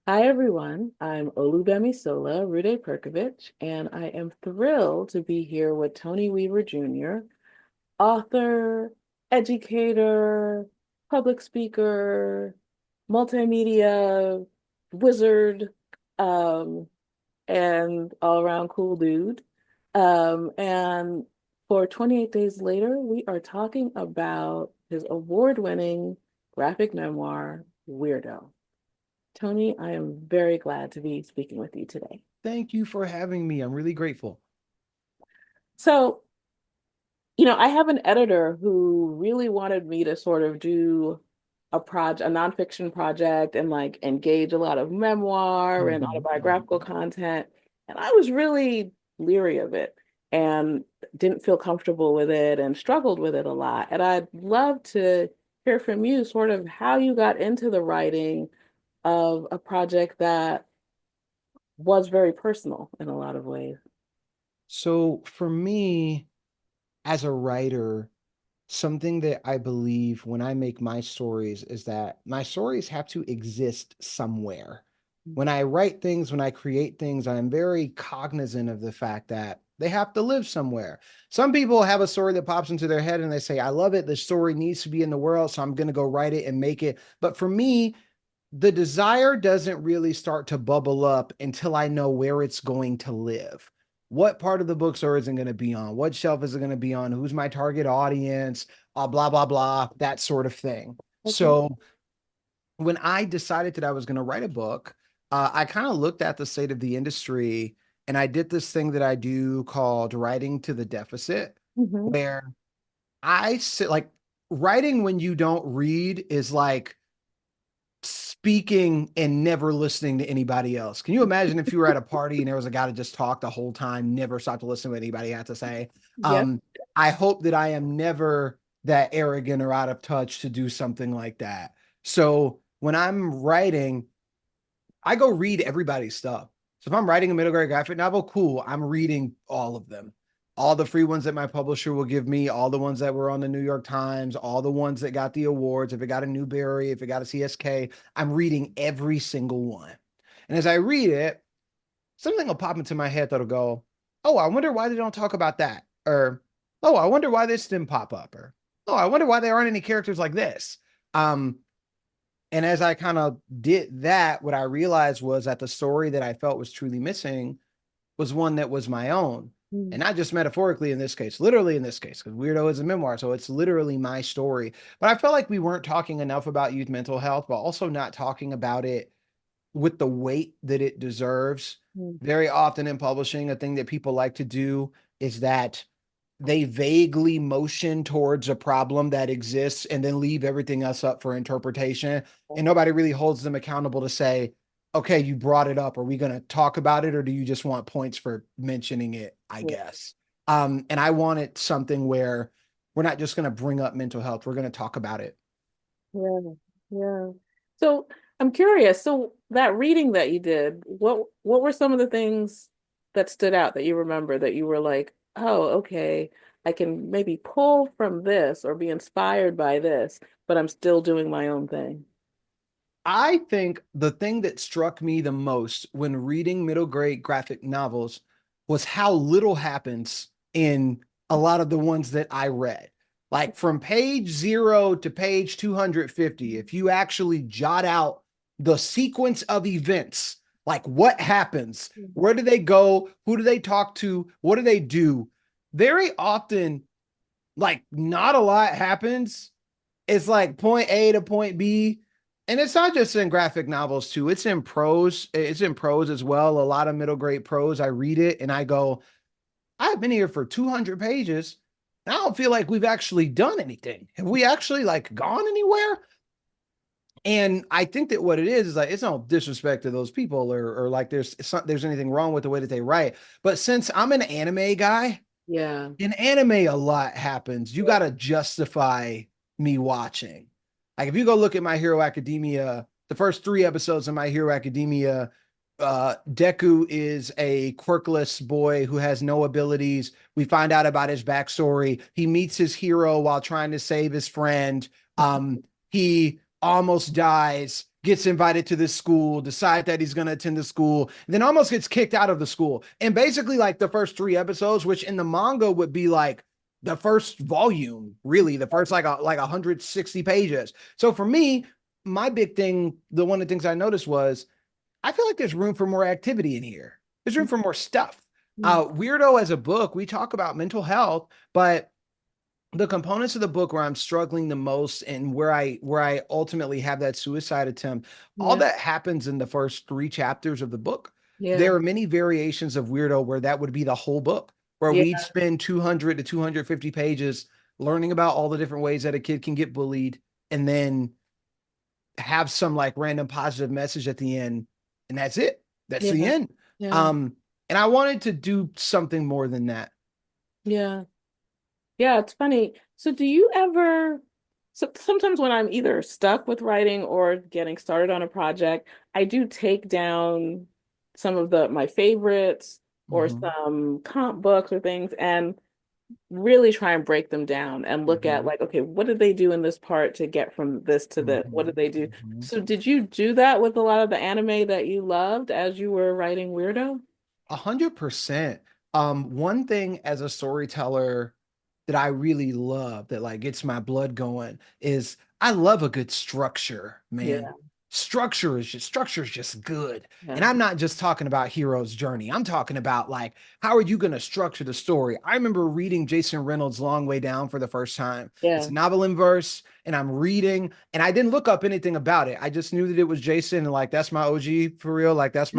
Hi, everyone. I'm Olubemisola Rhuday-Perkovich, and I am thrilled to be here with Tony Weaver Jr., author, educator, public speaker, multimedia wizard, um, and all around cool dude. And for 28 Days Later, we are talking about his award-winning graphic memoir, Weirdo. Tony, I am very glad to be speaking with you today. Thank you for having me. I'm really grateful. So, I have an editor who really wanted me to sort of do a nonfiction project and like engage a lot of memoir and Mhm. autobiographical content. And I was really leery of it and didn't feel comfortable with it and struggled with it a lot. And I'd love to hear from you sort of how you got into the writing of a project that was very personal in a lot of ways. So for me, as a writer, something that I believe when I make my stories is that my stories have to exist somewhere. When I write things, when I create things, I'm very cognizant of the fact that they have to live somewhere. Some people have a story that pops into their head and they say, I love it. The story needs to be in the world, so I'm going to go write it and make it. But for me, the desire doesn't really start to bubble up until I know where it's going to live. What part of the bookstore is it going to be on? What shelf is it going to be on? Who's my target audience? Blah, blah, blah, that sort of thing. Okay. So when I decided that I was going to write a book, I kind of looked at the state of the industry and I did this thing that I do called writing to the deficit, Hmm. where I sit like writing when you don't read is like speaking and never listening to anybody else. Can you imagine if you were at a party and there was a guy that just talked the whole time, never stopped to listen to what anybody had to say? Yes. Um, I hope that I am never that arrogant or out of touch to do something like that. So when I'm writing, I go read everybody's stuff. So if I'm writing a middle grade graphic novel, cool. I'm reading all of them. All the free ones that my publisher will give me, all the ones that were on the New York Times, all the ones that got the awards, if it got a Newbery, if it got a CSK, I'm reading every single one. And as I read it, something will pop into my head that'll go, oh, I wonder why they don't talk about that. Or, oh, I wonder why this didn't pop up. Or, oh, I wonder why there aren't any characters like this. Um, and as I kind of did that, what I realized was that the story that I felt was truly missing was one that was my own. Mm. And not just metaphorically in this case, literally in this case, because Weirdo is a memoir. So it's literally my story. But I felt like we weren't talking enough about youth mental health, but also not talking about it with the weight that it deserves. Mm. Very often in publishing, a thing that people like to do is that they vaguely motion towards a problem that exists and then leave everything else up for interpretation. And nobody really holds them accountable to say, okay, you brought it up. Are we going to talk about it or do you just want points for mentioning it? I Yeah. guess. And I wanted something where we're not just going to bring up mental health, we're going to talk about it. Yeah. Yeah. So I'm curious. So that reading that you did, what were some of the things that stood out that you remember that you were like, oh, okay, I can maybe pull from this or be inspired by this, but I'm still doing my own thing. I think the thing that struck me the most when reading middle grade graphic novels was how little happens in a lot of the ones that I read. Like from page 0 to page 250, if you actually jot out the sequence of events, like what happens, where do they go, who do they talk to, what do they do, very often, like not a lot happens. It's like point A to point B. And it's not just in graphic novels too. It's in prose. It's in prose as well. A lot of middle grade prose. I read it and I go, I've been here for 200 pages. I don't feel like we've actually done anything. Have we actually like gone anywhere? And I think that what it is like it's no disrespect to those people or like there's anything wrong with the way that they write. But since I'm an anime guy, Yeah. in anime a lot happens. You got to justify me watching. Like if you go look at My Hero Academia, the first 3 episodes of My Hero Academia, Deku is a quirkless boy who has no abilities. We find out about his backstory. He meets his hero while trying to save his friend. He almost dies, gets invited to this school, decide that he's going to attend the school, then almost gets kicked out of the school. And basically, like the first 3 episodes, which in the manga would be like the first volume, really, the first like 160 pages. So for me, my big thing, the one of the things I noticed was I feel like there's room for more activity in here. There's room for more stuff. Weirdo as a book, we talk about mental health, but the components of the book where I'm struggling the most and where I ultimately have that suicide attempt, all Yeah. that happens in the first 3 chapters of the book. Yeah. There are many variations of Weirdo where that would be the whole book, where Yeah. we'd spend 200 to 250 pages learning about all the different ways that a kid can get bullied, and then have some like random positive message at the end, and that's it. That's the Yeah. end. Yeah. Um, and I wanted to do something more than that. Yeah. Yeah, it's funny. So do you ever, so sometimes when I'm either stuck with writing or getting started on a project, I do take down some of the my favorites or Mhm, some comp books or things and really try and break them down and look at mhm, like, okay, what did they do in this part to get from this to this? What did mhm, they do? mhm. So did you do that with a lot of the anime that you loved as you were writing Weirdo? 100%. One thing as a storyteller that I really love that like gets my blood going is I love a good structure, man. Yeah, Structure is just good. And yeah, I'm not just talking about hero's journey. I'm talking about like how are you going to structure the story? I remember reading Jason Reynolds' Long Way Down for the first time. It's yeah, a novel in verse, and I'm reading, and I didn't look up anything about it. I just knew that it was Jason, and like that's my OG for real. Like that's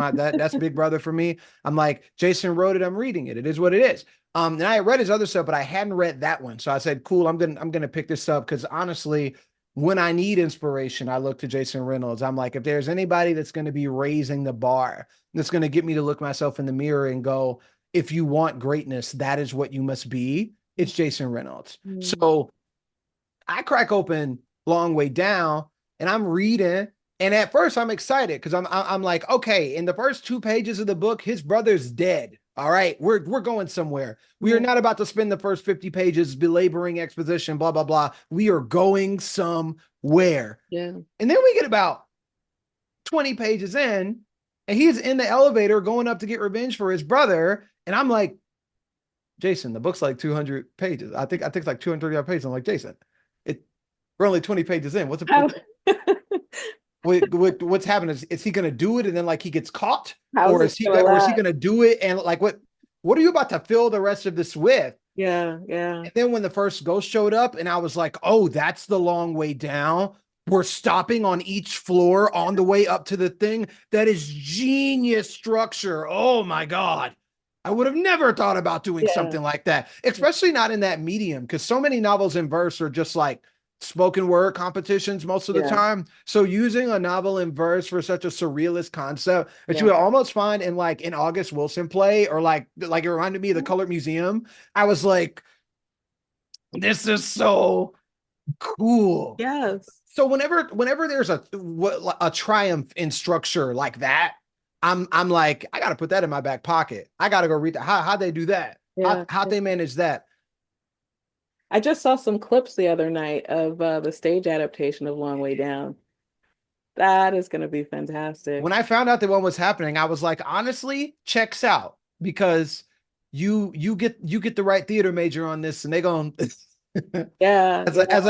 Big Brother for me. I'm like, Jason wrote it, I'm reading it. It is what it is. And I read his other stuff, but I hadn't read that one. So I said, cool, I'm gonna pick this up because honestly, when I need inspiration, I look to Jason Reynolds. I'm like, if there's anybody that's going to be raising the bar, that's going to get me to look myself in the mirror and go, if you want greatness, that is what you must be. It's Jason Reynolds. mm, So I crack open Long Way Down and I'm reading. And at first I'm excited because I'm like, okay, in the first 2 pages of the book, his brother's dead. All right, we're going somewhere. We are yeah, not about to spend the first 50 pages belaboring exposition, blah, blah, blah. We are going somewhere. yeah. And then we get about 20 pages in, and he's in the elevator going up to get revenge for his brother. And I'm like, Jason, the book's like 200 pages. I think it's like 235 pages. I'm like, Jason, it we're only 20 pages in. How What's happening? Is he gonna do it and then like he gets caught? how's Or it is he still or is he alive? gonna do it and like what are you about to fill the rest of this with? Yeah, yeah, And then when the first ghost showed up, and I was like, oh, that's the long way down. We're stopping on each floor on the way up to the thing. That is genius structure. Oh my God. I would have never thought about doing yeah, something like that, especially not in that medium, because so many novels in verse are just like spoken word competitions most of the yeah, time. So using a novel in verse for such a surrealist concept that you yeah. would almost find in like an August Wilson play or like it reminded me of the Colored Museum. I was like, this is so cool. Yes. So whenever there's a triumph in structure like that, I'm like, I gotta put that in my back pocket. I gotta go read that. How they do that? Yeah. How'd they manage that? I just saw some clips the other night of the stage adaptation of Long Way Down. That is going to be fantastic. When I found out that one was happening, I was like, honestly, checks out because you get the right theater major on this, and they going Yeah, as yeah,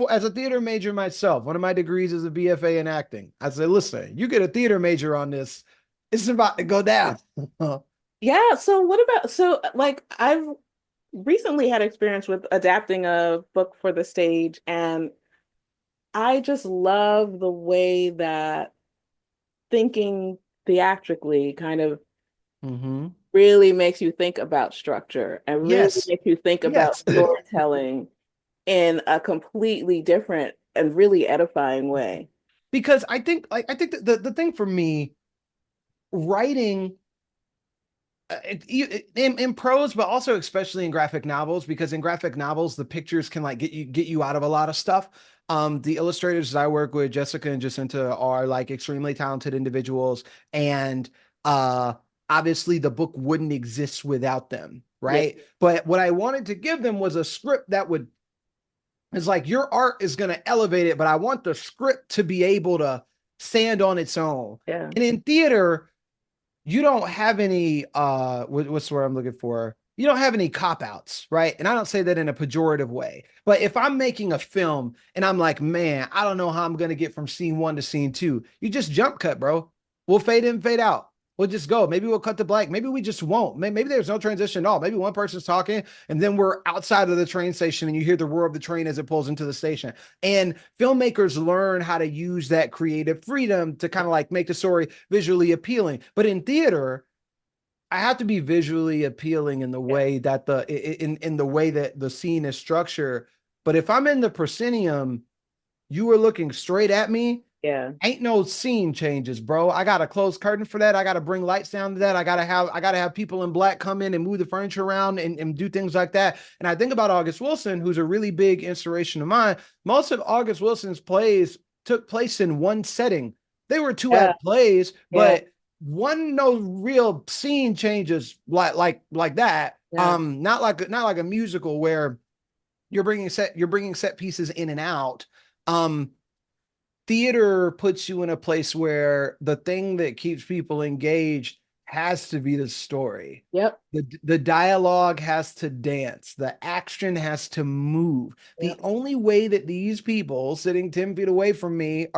a theater major myself. One of my degrees is a BFA in acting. I said, listen, you get a theater major on this, it's about to go down. yeah. So what about like I've recently had experience with adapting a book for the stage, and I just love the way that thinking theatrically kind of Mm-hmm. really makes you think about structure and really Yes. makes you think about Yes. storytelling in a completely different and really edifying way. Because I think that the thing for me, writing in prose, but also especially in graphic novels, because in graphic novels the pictures can like get you out of a lot of stuff. The illustrators I work with, Jessica and Jacinta, are like extremely talented individuals, and uh, obviously the book wouldn't exist without them, Yeah, right? But what I wanted to give them was a script that would it's like your art is going to elevate it, but I want the script to be able to stand on its own. Yeah. And in theater, you don't have any what's the word I'm looking for? You don't have any cop outs, right? And I don't say that in a pejorative way. But if I'm making a film and I'm like, man, I don't know how I'm gonna get from scene one to scene two, you just jump cut, bro. We'll fade in, fade out. We'll just go. Maybe we'll cut to black. Maybe we just won't. Maybe there's no transition at all. Maybe one person's talking and then we're outside of the train station and you hear the roar of the train as it pulls into the station. And filmmakers learn how to use that creative freedom to kind of like make the story visually appealing. But in theater, I have to be visually appealing in the Yeah. way that in the way that the scene is structured. But if I'm in the proscenium, you are looking straight at me. Yeah. Ain't no scene changes, bro. I got to close curtain for that. I got to bring lights down to that. I gotta have people in black come in and move the furniture around and do things like that. And I think about August Wilson, who's a really big inspiration of mine. Most of August Wilson's plays took place in one setting. They were two Yeah. act plays, Yeah. but one no real scene changes like that. Yeah. Not like a musical where you're bringing set pieces in and out. Um, Theater puts you in a place where the thing that keeps people engaged has to be the story. Yep. The dialogue has to dance. The action has to move. The Yep. only way that these people sitting 10 feet away from me uh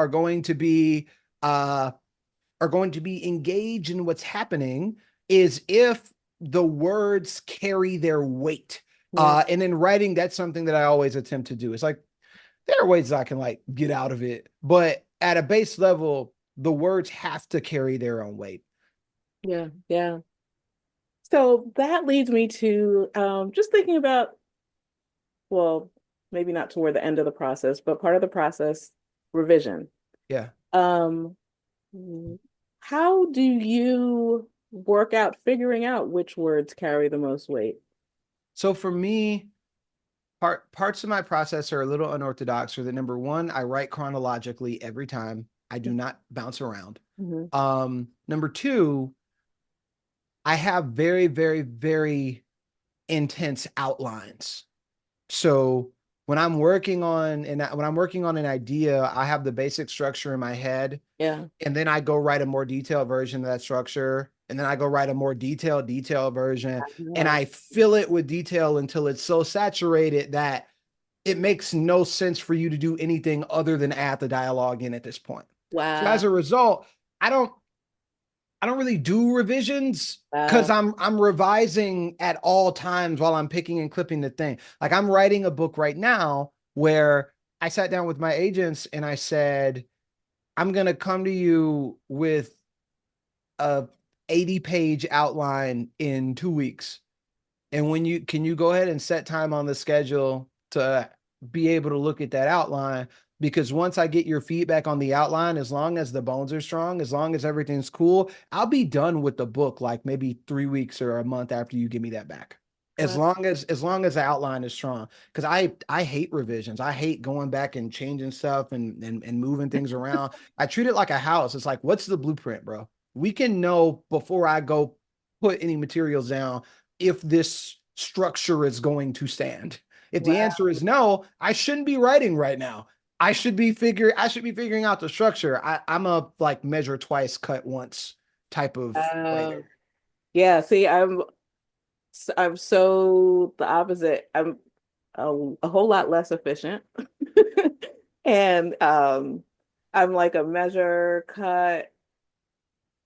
are going to be engaged in what's happening is if the words carry their weight. Yeah. And in writing, that's something that I always attempt to do. It's like there are ways I can like get out of it, but at a base level, the words have to carry their own weight. Yeah. Yeah. So that leads me to just thinking about, well, maybe not toward the end of the process, but part of the process, revision. Yeah. Um, how do you work out figuring out which words carry the most weight? So for me, parts of my process are a little unorthodox. Or that number one, I write chronologically every time. I do not bounce around. Mm-hmm. Number two, I have very, very, very intense outlines. So when I'm working on an idea, I have the basic structure in my head, Yeah. and then I go write a more detailed version of that structure, and then I go write a more detailed version, and Yeah. I fill it with detail until it's so saturated that it makes no sense for you to do anything other than add the dialogue in at this point. So Wow. as a result, I don't I don't really do revisions because Wow. I'm revising at all times while I'm picking and clipping the thing. Like I'm writing a book right now where I sat down with my agents and I said, I'm gonna come to you with a 80-page outline in 2 weeks. And when you can you go ahead and set time on the schedule to be able to look at that outline? Because once I get your feedback on the outline, as long as the bones are strong, as long as everything's cool, I'll be done with the book like maybe 3 weeks or a month after you give me that back. As Wow. long as the outline is strong. Because I hate revisions. I hate going back and changing stuff and moving things around. I treat it like a house. It's like, what's the blueprint, bro? We can know before I go put any materials down if this structure is going to stand. If the Wow. answer is no, I shouldn't be writing right now. I should be figuring out the structure. I'm a like measure twice, cut once type of Uh, writer. yeah, see, I'm so the opposite. I'm a whole lot less efficient. And I'm like a measure, cut,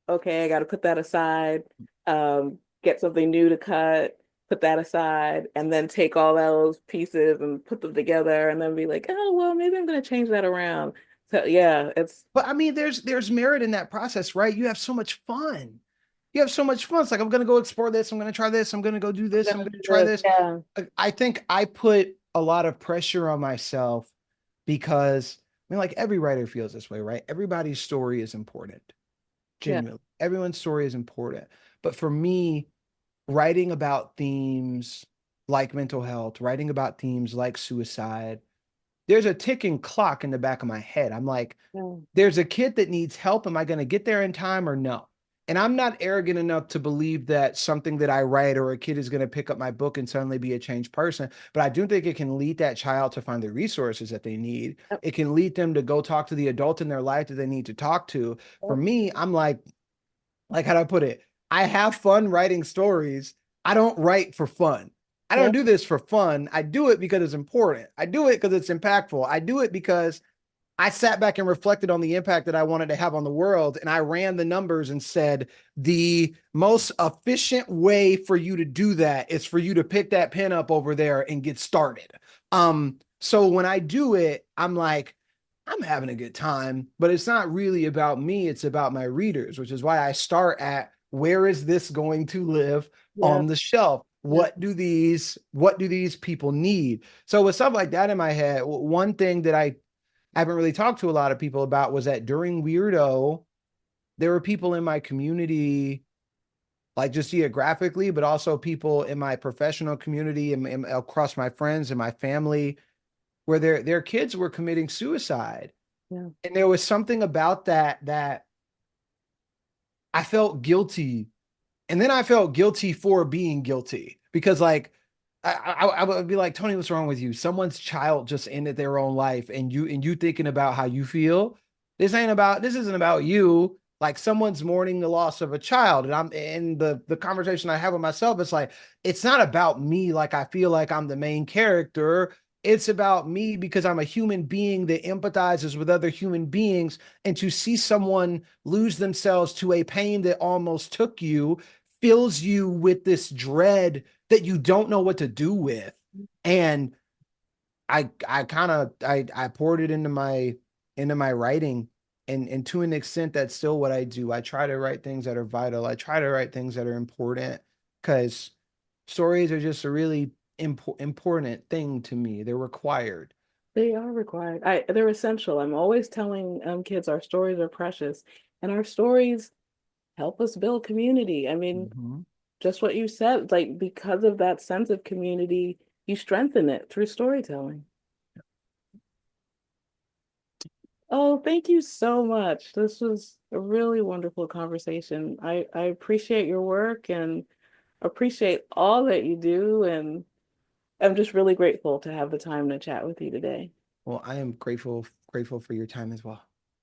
okay, I got to put that aside, get something new to cut, put that aside, and then take all those pieces and put them together and then be like, oh, well, maybe I'm going to change that around. So yeah, it's But I mean, there's merit in that process, right? You have so much fun. You have so much fun. It's like I'm gonna go explore this. I'm gonna try this. I'm gonna go do this. I'm gonna gonna do try this. this. Yeah, I think I put a lot of pressure on myself because I mean, like every writer feels this way, right? Everybody's story is important. yeah, Genuinely, everyone's story is important. But for me, writing about themes like mental health, writing about themes like suicide, there's a ticking clock in the back of my head. I'm like, yeah, there's a kid that needs help. Am I going to get there in time or no? And I'm not arrogant enough to believe that something that I write or a kid is going to pick up my book and suddenly be a changed person. But I do think it can lead that child to find the resources that they need. Yep. It can lead them to go talk to the adult in their life that they need to talk to. For Yep. me, I'm like how do I put it? I have fun writing stories. I don't write for fun. I don't Yep. do this for fun. I do it because it's important. I do it because it's impactful. I do it because I sat back and reflected on the impact that I wanted to have on the world. And I ran the numbers and said, the most efficient way for you to do that is for you to pick that pen up over there and get started. So when I do it, I'm like, I'm having a good time, but it's not really about me. It's about my readers, which is why I start at where is this going to live Yeah. on the shelf? Yeah. What do these people need? So with stuff like that in my head, one thing that I haven't really talked to a lot of people about was that during Weirdo, there were people in my community, like just geographically, but also people in my professional community and across my friends and my family, where their kids were committing suicide. Yeah. And there was something about that I felt guilty. And then I felt guilty for being guilty because like I would be like, Tony, what's wrong with you? Someone's child just ended their own life and you thinking about how you feel. This isn't about you. Like someone's mourning the loss of a child. And I'm in the conversation I have with myself, it's like, it's not about me, like I feel like I'm the main character. It's about me because I'm a human being that empathizes with other human beings. And to see someone lose themselves to a pain that almost took you fills you with this dread that you don't know what to do with. And I kind of I poured it into my writing, and to an extent that's still what I do. I try to write things that are vital. I try to write things that are important because stories are just a really important thing to me. They're required. They are required. They're essential. I'm always telling kids our stories are precious and our stories help us build community. I mean, Mhm. just what you said, like because of that sense of community, you strengthen it through storytelling. Oh, thank you so much. This was a really wonderful conversation. I appreciate your work and appreciate all that you do. And I'm just really grateful to have the time to chat with you today. Well, I am grateful for your time as well.